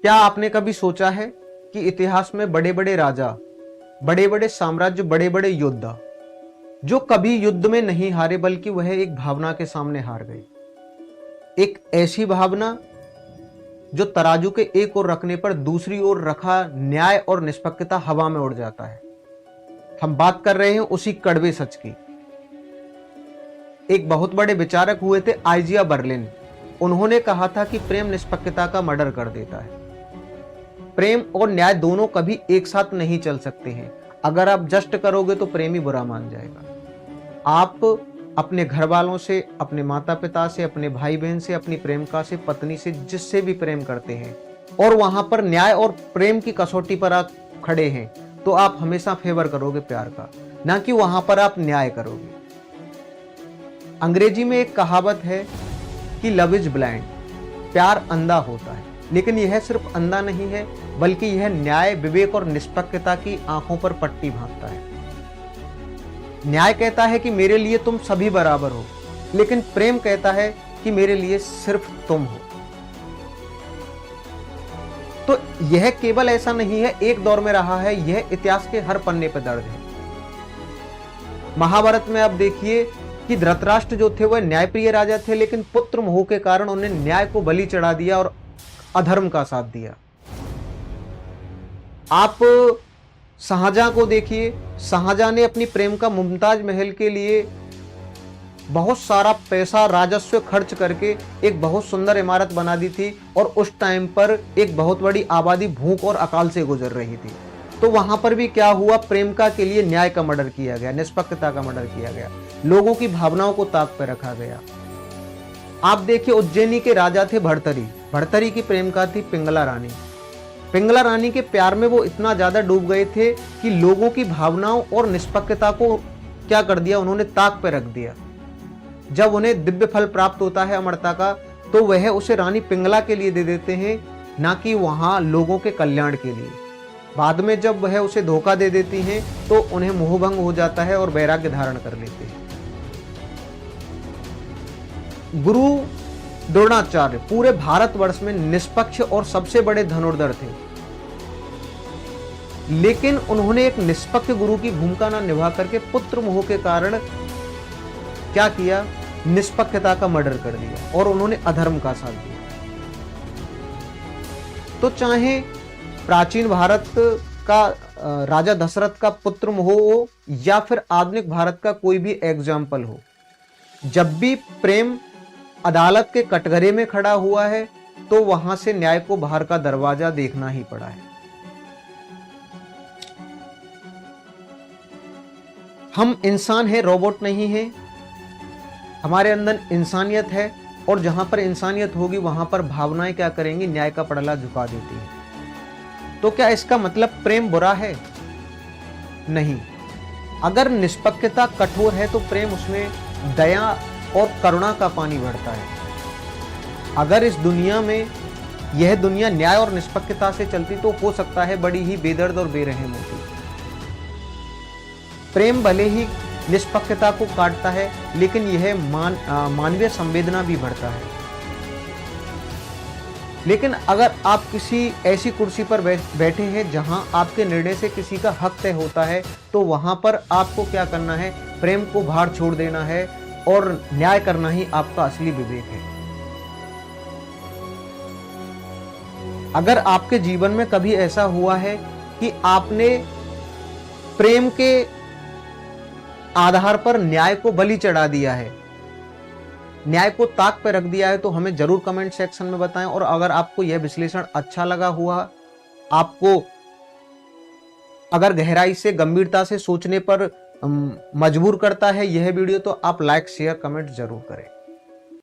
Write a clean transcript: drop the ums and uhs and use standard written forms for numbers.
क्या आपने कभी सोचा है कि इतिहास में बड़े बड़े राजा, बड़े बड़े साम्राज्य, बड़े बड़े योद्धा जो कभी युद्ध में नहीं हारे बल्कि वह एक भावना के सामने हार गए। एक ऐसी भावना जो तराजू के एक ओर रखने पर दूसरी ओर रखा न्याय और निष्पक्षता हवा में उड़ जाता है। हम बात कर रहे हैं उसी कड़वे सच की। एक बहुत बड़े विचारक हुए थे आइजिया बर्लिन। उन्होंने कहा था कि प्रेम निष्पक्षता का मर्डर कर देता है। प्रेम और न्याय दोनों कभी एक साथ नहीं चल सकते हैं। अगर आप जस्ट करोगे तो प्रेम ही बुरा मान जाएगा। आप अपने घर वालों से, अपने माता पिता से, अपने भाई बहन से, अपनी प्रेमिका से, पत्नी से, जिससे भी प्रेम करते हैं और वहां पर न्याय और प्रेम की कसौटी पर आप खड़े हैं तो आप हमेशा फेवर करोगे प्यार का, ना कि वहां पर आप न्याय करोगे। अंग्रेजी में एक कहावत है कि लव इज ब्लाइंड, प्यार अंधा होता है। लेकिन यह सिर्फ अंधा नहीं है बल्कि यह न्याय, विवेक और निष्पक्षता की आंखों पर पट्टी बांधता है। न्याय कहता है कि मेरे लिए तुम सभी बराबर हो, लेकिन प्रेम कहता है कि मेरे लिए सिर्फ तुम हो। तो यह केवल ऐसा नहीं है एक दौर में रहा है, यह इतिहास के हर पन्ने पर दर्ज है। महाभारत में आप देखिए कि धृतराष्ट्र जो थे वह न्यायप्रिय राजा थे, लेकिन पुत्र मोह के कारण उन्हें न्याय को बलि चढ़ा दिया और अधर्म का साथ दिया। आप शाहजहां को देखिए, शाहजहां ने अपनी प्रेम का मुमताज महल के लिए बहुत सारा पैसा, राजस्व खर्च करके एक बहुत सुंदर इमारत बना दी थी और उस टाइम पर एक बहुत बड़ी आबादी भूख और अकाल से गुजर रही थी। तो वहां पर भी क्या हुआ, प्रेमिका के लिए न्याय का मर्डर किया गया, निष्पक्षता का मर्डर किया गया, लोगों की भावनाओं को ताक पर रखा गया। आप देखिए उज्जैनी के राजा थे भर्तरी। भर्तरी की प्रेमिका थी पिंगला रानी। पिंगला रानी के प्यार में वो इतना ज्यादा डूब गए थे कि लोगों की भावनाओं और निष्पक्षता को क्या कर दिया, उन्होंने ताक पर रख दिया। जब उन्हें दिव्य फल प्राप्त होता है अमरता का, तो वह उसे रानी पिंगला के लिए दे देते हैं, ना कि वहां लोगों के कल्याण के लिए। बाद में जब वह उसे धोखा दे देती हैं तो उन्हें मोहभंग हो जाता है और वैराग्य धारण कर लेते हैं। गुरु द्रोणाचार्य पूरे भारतवर्ष में निष्पक्ष और सबसे बड़े धनुर्धर थे, लेकिन उन्होंने एक निष्पक्ष गुरु की भूमिका न निभा करके पुत्र मोह के कारण क्या किया, निष्पक्षता का मर्डर कर दिया और उन्होंने अधर्म का साथ दिया। तो चाहे प्राचीन भारत का राजा दशरथ का पुत्र मोह हो या फिर आधुनिक भारत का कोई भी एग्जाम्पल हो, जब भी प्रेम अदालत के कटघरे में खड़ा हुआ है तो वहां से न्याय को बाहर का दरवाजा देखना ही पड़ा है। हम इंसान हैं, रोबोट नहीं हैं। हमारे अंदर इंसानियत है और जहां पर इंसानियत होगी वहां पर भावनाएं क्या करेंगी, न्याय का पड़ला झुका देती है। तो क्या इसका मतलब प्रेम बुरा है? नहीं। अगर निष्पक्षता कठोर है तो प्रेम उसमें दया और करुणा का पानी भरता है। अगर इस दुनिया में यह दुनिया न्याय और निष्पक्षता से चलती तो हो सकता है बड़ी ही बेदर्द और बेरहम होती। प्रेम भले ही निष्पक्षता को काटता है, लेकिन यह मानवीय संवेदना भी बढ़ता है। लेकिन अगर आप किसी ऐसी कुर्सी पर बैठे हैं जहां आपके निर्णय से किसी का हक तय होता है, तो वहां पर आपको क्या करना है, प्रेम को बाहर छोड़ देना है और न्याय करना ही आपका असली विवेक है। अगर आपके जीवन में कभी ऐसा हुआ है कि आपने प्रेम के आधार पर न्याय को बलि चढ़ा दिया है, न्याय को ताक पे रख दिया है, तो हमें जरूर कमेंट सेक्शन में बताएं। और अगर आपको यह विश्लेषण अच्छा लगा हुआ, आपको अगर गहराई से, गंभीरता से सोचने पर मजबूर करता है यह वीडियो, तो आप लाइक, शेयर, कमेंट जरूर करें।